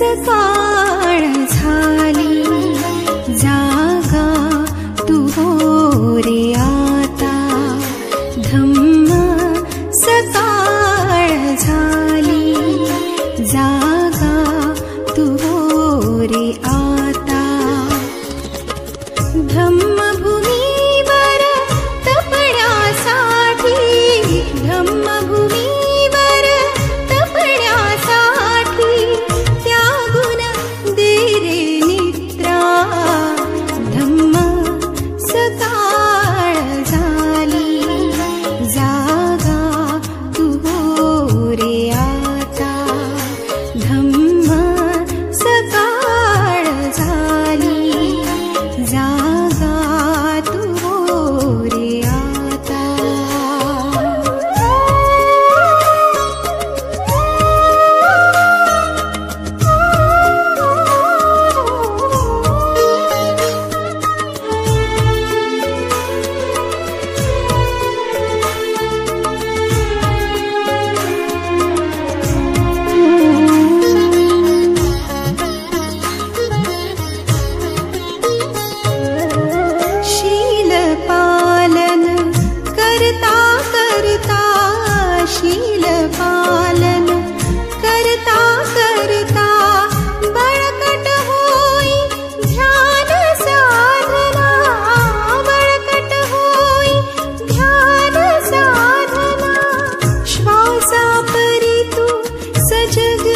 सकाळ झाली, जागा तू हो रे आता. धम्म सकाळ झाली, जागा तू हो रे आता. धम्मभूमीवर तपण्यासाठी, धम्मभूमीवर तपण्यासाठी त्यागून दे रे निद्रा. धम्म सकाळ झाली, जागा तू हो रे आता. धम्म सकाळ झाली, जागा तू हो रे आता. शील पालन करता करता, शील पालन करता करता बळकट होई ध्यान साधना. बळकट होई ध्यान साधना. श्वासा परी तू सजग